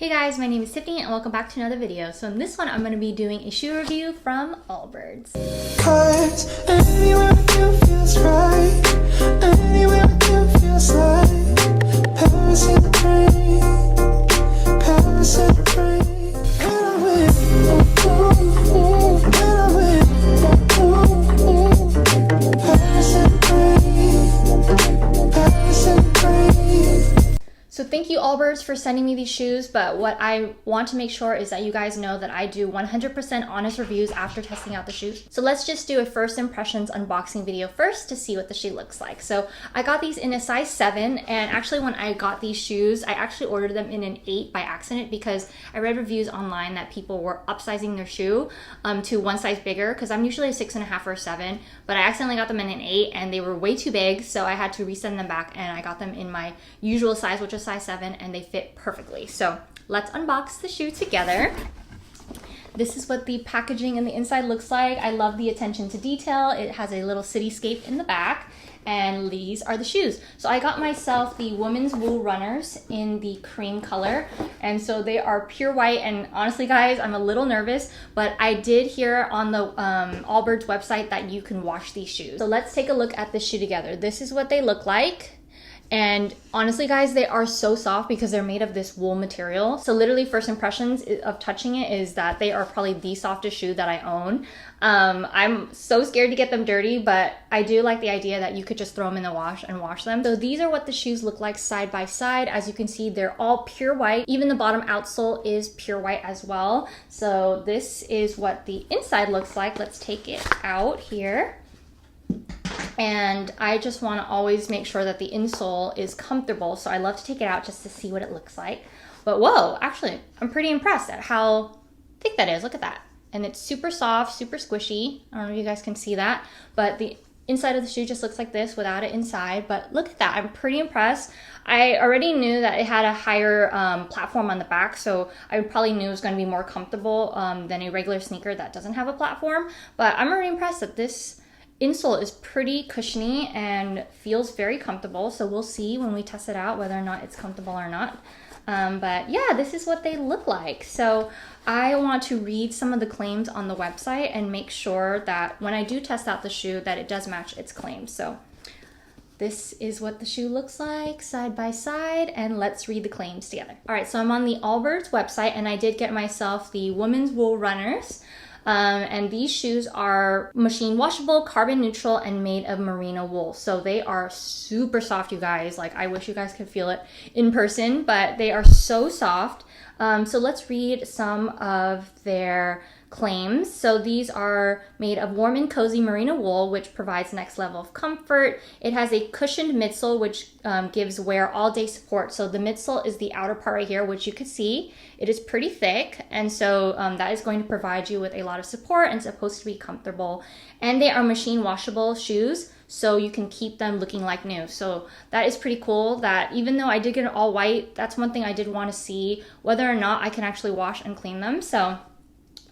Hey guys, my name is Tiffany and welcome back to another video. So in this one, I'm going to be doing a shoe review from Allbirds. 'Cause anywhere you feels right, anywhere you feels like Paris in the rain, Paris in the rain. When I'm with you, when I'm with you, Paris in the rain, Paris in the rain. So thank you Allbirds for sending me these shoes, but what I want to make sure is that you guys know that I do 100% honest reviews after testing out the shoes. So let's just do a first impressions unboxing video first to see what the shoe looks like. So I got these in a size 7, and actually when I got these shoes, I actually ordered them in an 8 by accident because I read reviews online that people were upsizing their shoe to one size bigger, because I'm usually a 6.5 or a 7, but I accidentally got them in an 8 and they were way too big, so I had to resend them back and I got them in my usual size, which is size 7, and they fit perfectly. So let's unbox the shoe together. This is what the packaging and the inside looks like. I love the attention to detail. It has a little cityscape in the back, and these are the shoes. So I got myself the women's wool runners in the cream color, and so they are pure white. And honestly guys, I'm a little nervous, but I did hear on the Allbirds website that you can wash these shoes. So let's take a look at the shoe together. This is what they look like. And honestly guys, they are so soft because they're made of this wool material. So literally first impressions of touching it is that they are probably the softest shoe that I own. I'm so scared to get them dirty, but I do like the idea that you could just throw them in the wash and wash them. So these are what the shoes look like side by side. As you can see, they're all pure white. Even the bottom outsole is pure white as well. So this is what the inside looks like. Let's take it out here. And I just want to always make sure that the insole is comfortable, so I love to take it out just to see what it looks like. But whoa, actually, I'm pretty impressed at how thick that is. Look at that. And it's super soft, super squishy. I don't know if you guys can see that, but the inside of the shoe just looks like this without it inside. But look at that, I'm pretty impressed. I already knew that it had a higher platform on the back, so I probably knew it was going to be more comfortable than a regular sneaker that doesn't have a platform. But I'm already impressed that this insole is pretty cushiony and feels very comfortable, so we'll see when we test it out whether or not it's comfortable or not. But yeah, this is what they look like. So I want to read some of the claims on the website and make sure that when I do test out the shoe that it does match its claims. So this is what the shoe looks like side by side, and let's read the claims together. All right, so I'm on the Allbirds website and I did get myself the women's wool runners. And these shoes are machine washable, carbon neutral, and made of merino wool. So they are super soft, you guys. Like, I wish you guys could feel it in person, but they are so soft. So let's read some of their claims. So these are made of warm and cozy merino wool, which provides next level of comfort. It has a cushioned midsole, which gives wear all day support. So the midsole is the outer part right here, which you can see. It is pretty thick, and so that is going to provide you with a lot of support and supposed to be comfortable. And they are machine washable shoes, so you can keep them looking like new. So that is pretty cool, that even though I did get it all white, that's one thing I did want to see, whether or not I can actually wash and clean them. So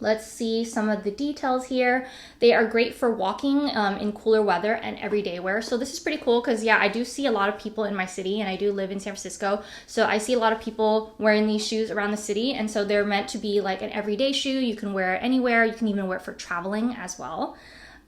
let's see some of the details here. They are great for walking in cooler weather and everyday wear. So this is pretty cool because, yeah, I do see a lot of people in my city, and I do live in San Francisco. So I see a lot of people wearing these shoes around the city, and so they're meant to be like an everyday shoe. You can wear it anywhere. You can even wear it for traveling as well.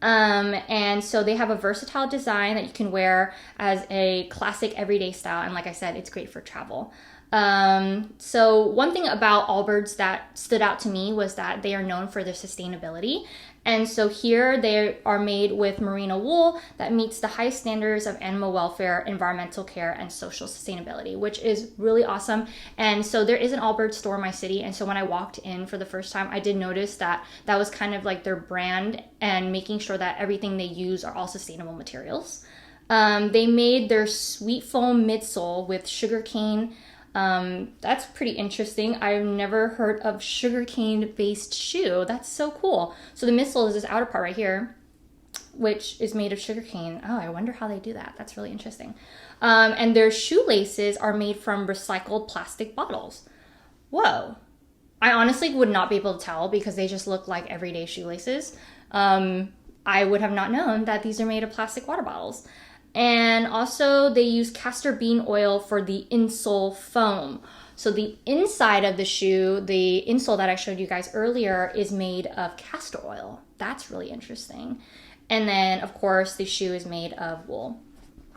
And so they have a versatile design that you can wear as a classic everyday style. And like I said, it's great for travel. So one thing about Allbirds that stood out to me was that they are known for their sustainability. And so here they are made with merino wool that meets the highest standards of animal welfare, environmental care, and social sustainability, which is really awesome. And so there is an Allbirds store in my city. And so when I walked in for the first time, I did notice that that was kind of like their brand, and making sure that everything they use are all sustainable materials. They made their sweet foam midsole with sugarcane. That's pretty interesting. I've never heard of sugarcane based shoe. That's so cool. So the midsole is this outer part right here, which is made of sugarcane. Oh, I wonder how they do that. That's really interesting. And their shoelaces are made from recycled plastic bottles. Whoa. I honestly would not be able to tell because they just look like everyday shoelaces. I would have not known that these are made of plastic water bottles. And also they use castor bean oil for the insole foam. So the inside of the shoe, the insole that I showed you guys earlier, is made of castor oil. That's really interesting. And then, of course, the shoe is made of wool.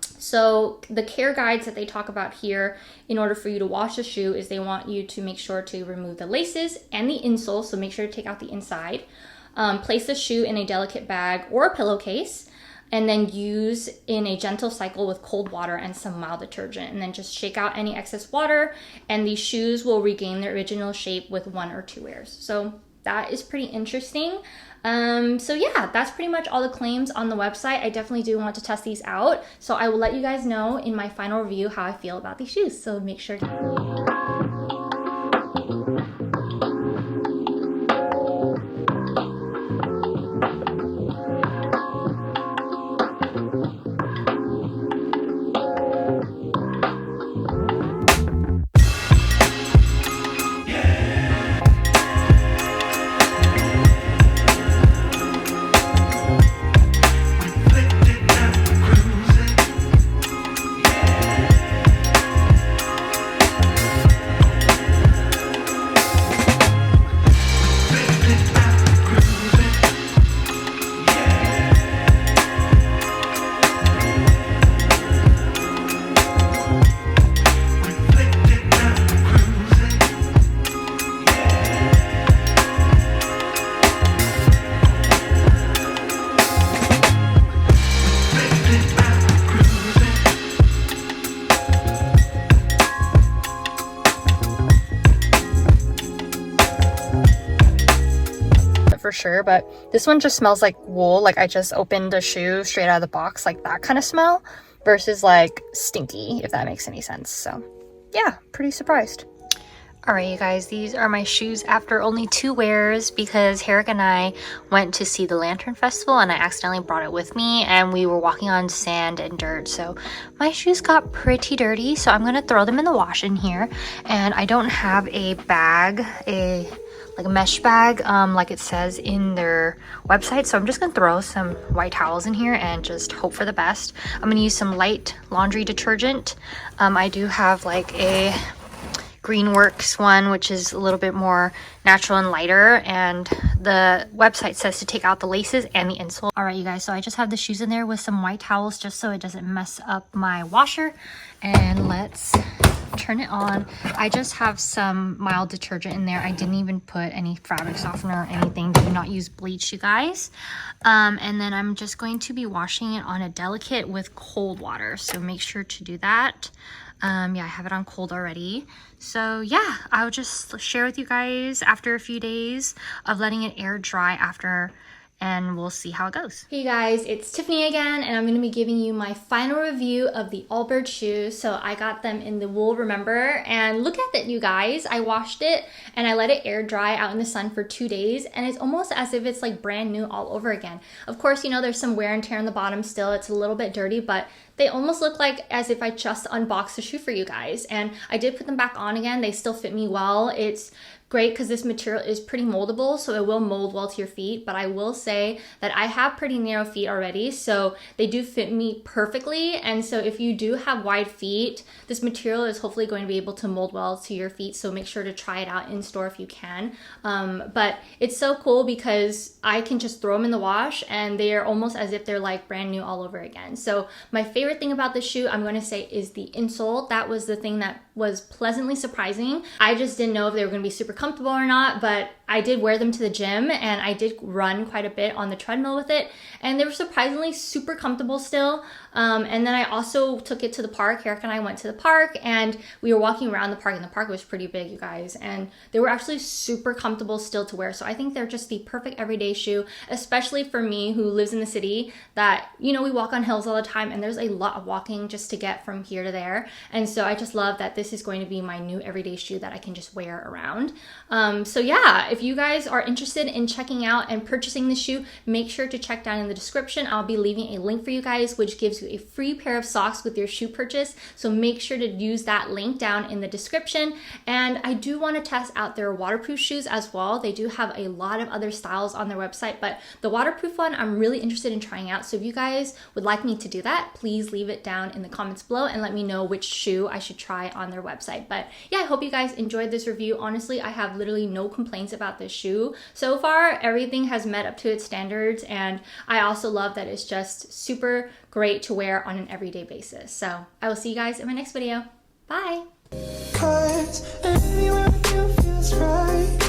So the care guides that they talk about here in order for you to wash the shoe is they want you to make sure to remove the laces and the insole, so make sure to take out the inside. Place the shoe in a delicate bag or a pillowcase, and then use in a gentle cycle with cold water and some mild detergent. And then just shake out any excess water, and these shoes will regain their original shape with 1 or 2 wears. So that is pretty interesting. So yeah, that's pretty much all the claims on the website. I definitely do want to test these out. So I will let you guys know in my final review how I feel about these shoes. So make sure to... For sure, but this one just smells like wool, like I just opened a shoe straight out of the box, like that kind of smell, versus like stinky, if that makes any sense. So yeah, pretty surprised. All right, you guys, these are my shoes after only 2 wears because Herrick and I went to see the Lantern Festival and I accidentally brought it with me, and we were walking on sand and dirt, so my shoes got pretty dirty. So I'm gonna throw them in the wash in here, and I don't have a bag, like a mesh bag, like it says in their website. So I'm just gonna throw some white towels in here and just hope for the best. I'm gonna use some light laundry detergent. I do have like a Greenworks one, which is a little bit more natural and lighter, and the website says to take out the laces and the insole. All right, you guys, so I just have the shoes in there with some white towels just so it doesn't mess up my washer, and let's turn it on. I just have some mild detergent in there. I didn't even put any fabric softener or anything. Do not use bleach, you guys. And then I'm just going to be washing it on a delicate with cold water, so make sure to do that. Yeah, I have it on cold already. So yeah, I'll just share with you guys after a few days of letting it air dry after, and we'll see how it goes. Hey guys, it's Tiffany again, and I'm going to be giving you my final review of the Allbirds shoes. So I got them in the wool, remember? And look at it, you guys. I washed it and I let it air dry out in the sun for 2 days, and it's almost as if it's like brand new all over again. Of course, you know, there's some wear and tear on the bottom still. It's a little bit dirty, but they almost look like as if I just unboxed the shoe for you guys. And I did put them back on again. They still fit me well. It's great because this material is pretty moldable, so it will mold well to your feet. But I will say that I have pretty narrow feet already, so they do fit me perfectly. And so if you do have wide feet, this material is hopefully going to be able to mold well to your feet, so make sure to try it out in store if you can. But it's so cool because I can just throw them in the wash and they are almost as if they're like brand new all over again. So my favorite thing about this shoe, I'm going to say, is the insole. That was the thing that was pleasantly surprising. I just didn't know if they were going to be super comfortable or not, but I did wear them to the gym and I did run quite a bit on the treadmill with it, and they were surprisingly super comfortable still. And then I also took it to the park. Eric and I went to the park and we were walking around the park, and the park was pretty big, you guys, and they were actually super comfortable still to wear. So I think they're just the perfect everyday shoe, especially for me who lives in the city that, you know, we walk on hills all the time and there's a lot of walking just to get from here to there. And so I just love that this is going to be my new everyday shoe that I can just wear around. So yeah, if if you guys are interested in checking out and purchasing the shoe, make sure to check down in the description. I'll be leaving a link for you guys, which gives you a free pair of socks with your shoe purchase. So make sure to use that link down in the description. And I do want to test out their waterproof shoes as well. They do have a lot of other styles on their website, but the waterproof one I'm really interested in trying out. So if you guys would like me to do that, please leave it down in the comments below and let me know which shoe I should try on their website. But yeah, I hope you guys enjoyed this review. Honestly, I have literally no complaints about this shoe. So far, everything has met up to its standards, and I also love that it's just super great to wear on an everyday basis. So I will see you guys in my next video. Bye! 'Cause anywhere you feels right.